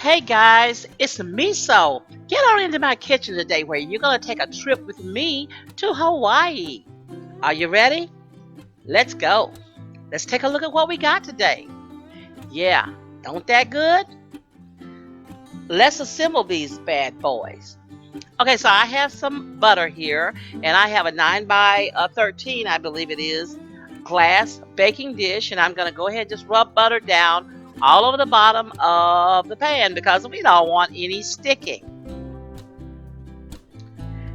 Hey guys, it's Meso. Get on into my kitchen today where you're going to take a trip with me to Hawaii. Are you ready? Let's go. Let's take a look at what we got today. Yeah, don't that good? Let's assemble these bad boys. Okay, so I have some butter here, and I have a 9 by 13, I believe it is, glass baking dish, and I'm going to go ahead and just rub butter down all over the bottom of the pan because we don't want any sticking.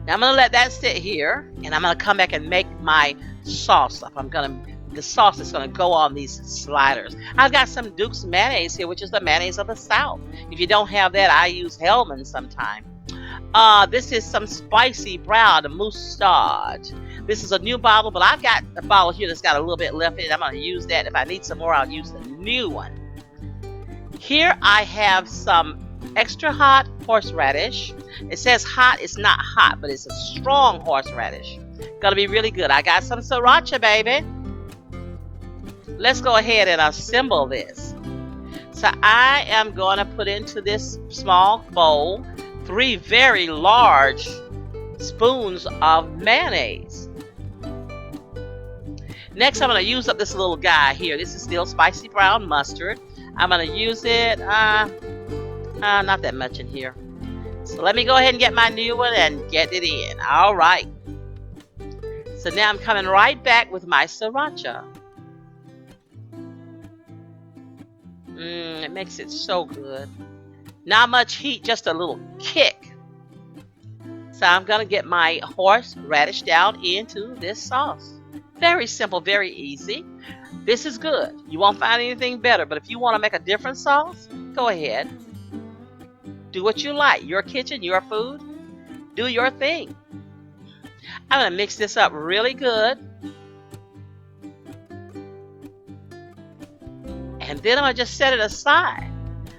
Now I'm going to let that sit here, and I'm going to come back and make my sauce up. The sauce is going to go on these sliders. I've got some Duke's mayonnaise here, which is the mayonnaise of the South. If you don't have that, I use Hellman sometime. This is some spicy brown mustard. This is a new bottle, but I've got a bottle here that's got a little bit left in it. I'm going to use that. If I need some more, I'll use the new one. Here I have some extra hot horseradish. It says hot, it's not hot, but it's a strong horseradish. Gonna be really good. I got some Siracha, baby. Let's go ahead and assemble this. So I am gonna put into this small bowl 3 very large spoons of mayonnaise. Next, I'm gonna use up this little guy here. This is still spicy brown mustard. I'm going to use it, not that much in here. So let me go ahead and get my new one and get it in. All right. So now I'm coming right back with my Siracha. It makes it so good. Not much heat, just a little kick. So I'm going to get my horseradish down into this sauce. Very simple, very easy. This is good. You won't find anything better, but if you want to make a different sauce, go ahead. Do what you like. Your kitchen, your food. Do your thing. I'm going to mix this up really good. And then I'm going to just set it aside.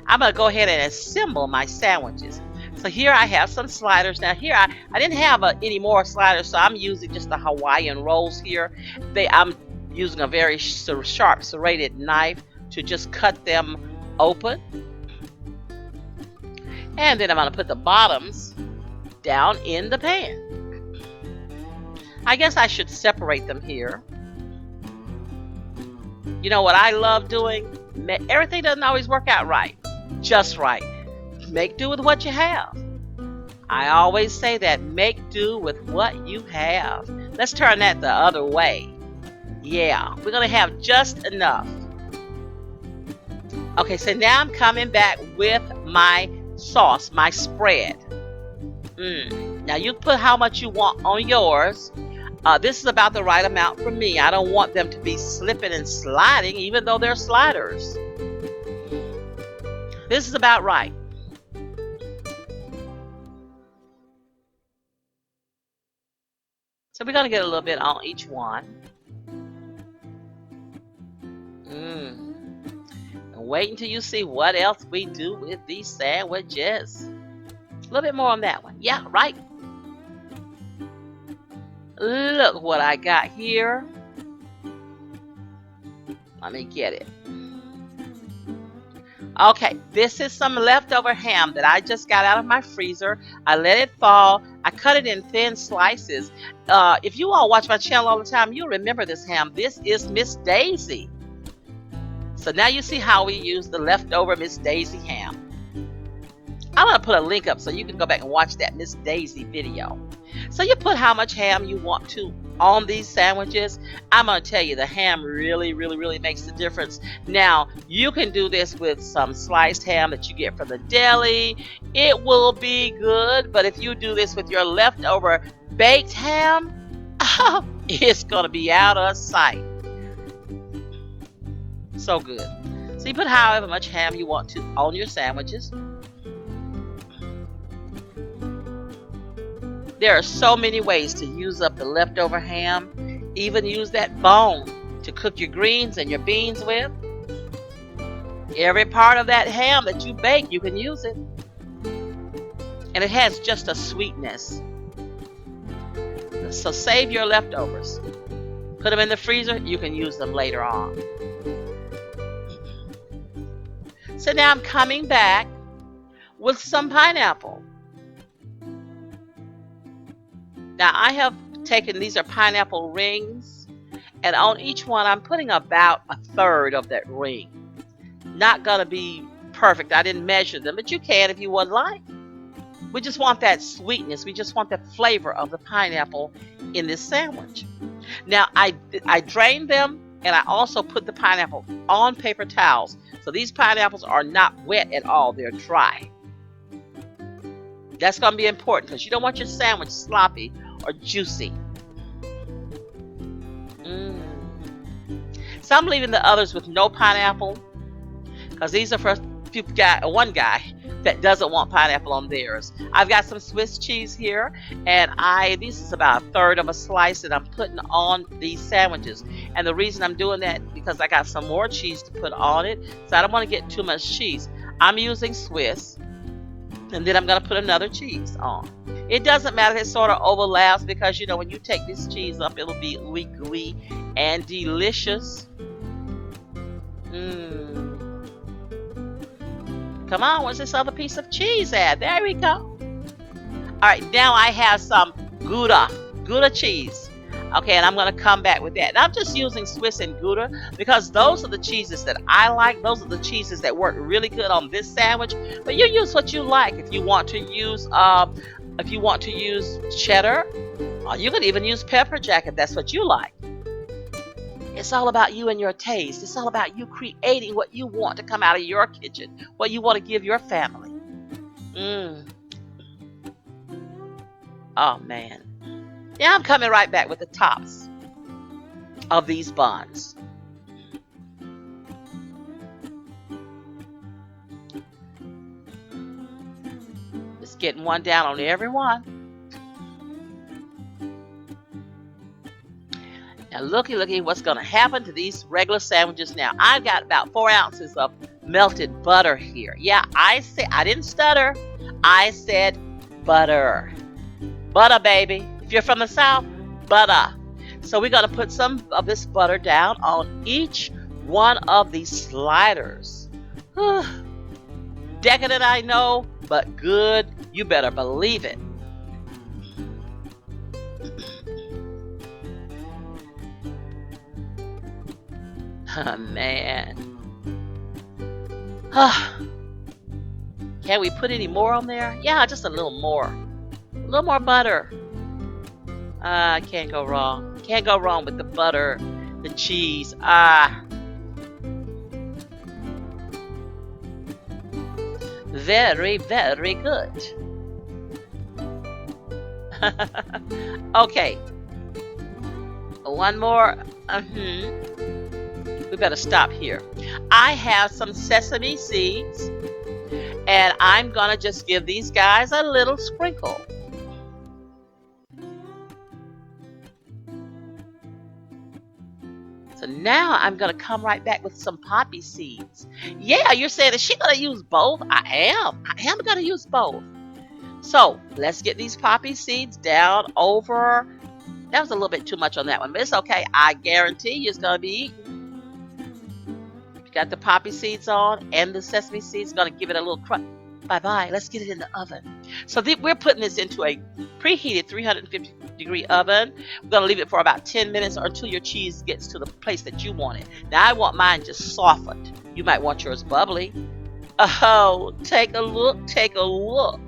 I'm going to go ahead and assemble my sandwiches. So here I have some sliders. Now here I didn't have any more sliders, so I'm using just the Hawaiian rolls here. I'm using a very sharp serrated knife to just cut them open. And then I'm going to put the bottoms down in the pan. I guess I should separate them here. You know what I love doing? Everything doesn't always work out right. Just right. Make do with what you have. I always say that, make do with what you have. Let's turn that the other way. Yeah, we're going to have just enough. Okay, so now I'm coming back with my sauce, my spread. Now you put how much you want on yours. This is about the right amount for me. I don't want them to be slipping and sliding, even though they're sliders. This is about right. So we're going to get a little bit on each one. And wait until you see what else we do with these sandwiches. A little bit more on that one. Yeah, right. Look what I got here. Let me get it. Okay, this is some leftover ham that I just got out of my freezer. I let it fall. I cut it in thin slices. If you all watch my channel all the time, you'll remember this ham. This is Miss Daisy. So now you see how we use the leftover Miss Daisy ham. I'm going to put a link up so you can go back and watch that Miss Daisy video. So you put how much ham you want to on these sandwiches. I'm going to tell you, the ham really, really, really makes the difference. Now, you can do this with some sliced ham that you get from the deli. It will be good, but if you do this with your leftover baked ham, it's going to be out of sight. So good. So you put however much ham you want to on your sandwiches. There are so many ways to use up the leftover ham. Even use that bone to cook your greens and your beans with. Every part of that ham that you bake, you can use it. And it has just a sweetness. So save your leftovers. Put them in the freezer. You can use them later on. So now I'm coming back with some pineapple. Now I have taken, these are pineapple rings, and on each one I'm putting about a third of that ring. Not gonna be perfect. I didn't measure them, but you can if you would like. We just want that sweetness. We just want the flavor of the pineapple in this sandwich. Now I drained them, and I also put the pineapple on paper towels. So these pineapples are not wet at all. They're dry. That's going to be important because you don't want your sandwich sloppy or juicy. So I'm leaving the others with no pineapple because these are for one guy that doesn't want pineapple on theirs. I've got some Swiss cheese here, and this is about a third of a slice that I'm putting on these sandwiches. And the reason I'm doing that is because I got some more cheese to put on it, so I don't want to get too much cheese. I'm using Swiss, and then I'm going to put another cheese on. It doesn't matter if it sort of overlaps because, you know, when you take this cheese up, it'll be gooey and delicious. Come on, where's this other piece of cheese at? There we go. All right, now I have some Gouda cheese. Okay, and I'm going to come back with that. And I'm just using Swiss and Gouda because those are the cheeses that I like. Those are the cheeses that work really good on this sandwich. But you use what you like. If you want to use cheddar, or you can even use pepper jack if that's what you like. It's all about you and your taste. It's all about you creating what you want to come out of your kitchen, what you want to give your family. Oh, man. Yeah, I'm coming right back with the tops of these buns. Just getting one down on every one. Now looky what's going to happen to these regular sandwiches now. I've got about 4 ounces of melted butter here. Yeah, I didn't stutter. I said butter. Butter, baby. If you're from the South, butter. So we're going to put some of this butter down on each one of these sliders. Decadent, I know, but good. You better believe it. Oh, man. Can we put any more on there? Yeah, just a little more. A little more butter. Can't go wrong. Can't go wrong with the butter, the cheese. Very, very good. Okay. One more. We better stop here. I have some sesame seeds, and I'm gonna just give these guys a little sprinkle. So now I'm gonna come right back with some poppy seeds. Yeah, you're saying, is she gonna use both? I am gonna use both. So let's get these poppy seeds down over. That was a little bit too much on that one, but it's okay. I guarantee you it's gonna be eaten. Got the poppy seeds on, and the sesame seeds going to give it a little crunch. Bye-bye. Let's get it in the oven. So we're putting this into a preheated 350-degree oven. We're going to leave it for about 10 minutes or until your cheese gets to the place that you want it. Now, I want mine just softened. You might want yours bubbly. Oh, take a look. Take a look.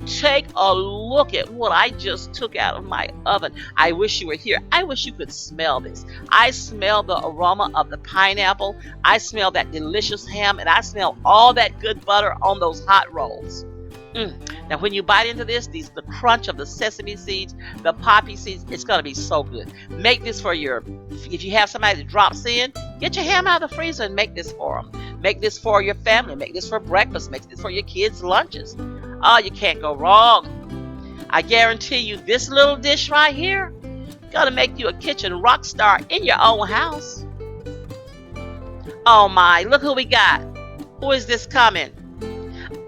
Take a look at what I just took out of my oven. I wish you were here. I wish you could smell this. I smell the aroma of the pineapple. I smell that delicious ham, and I smell all that good butter on those hot rolls. Now, when you bite into this, the crunch of the sesame seeds, the poppy seeds, it's going to be so good. Make this for if you have somebody that drops in, get your ham out of the freezer and make this for them. Make this for your family. Make this for breakfast. Make this for your kids' lunches. Oh, you can't go wrong. I guarantee you this little dish right here gonna make you a kitchen rock star in your own house. Oh my, look who we got. Who is this coming?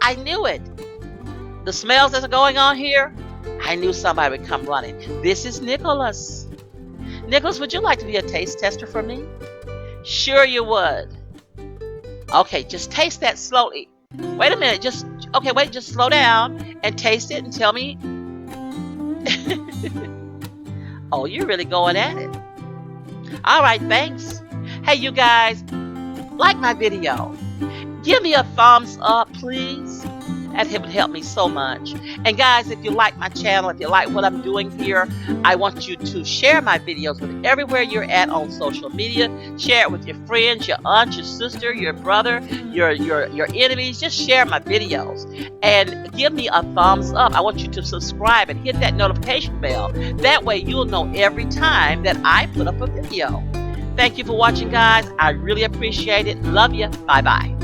I knew it. The smells that are going on here, I knew somebody would come running. This is Nicholas. Nicholas, would you like to be a taste tester for me? Sure you would. Okay, just taste that slowly. Wait a minute. Okay, wait, just slow down and taste it and tell me. Oh, you're really going at it. All right, thanks. Hey, you guys, like my video. Give me a thumbs up, please. That would help me so much. And guys, if you like my channel, if you like what I'm doing here, I want you to share my videos with everywhere you're at on social media. Share it with your friends, your aunt, your sister, your brother, your enemies. Just share my videos and give me a thumbs up. I want you to subscribe and hit that notification bell. That way you'll know every time that I put up a video. Thank you for watching, guys. I really appreciate it. Love you. Bye-bye.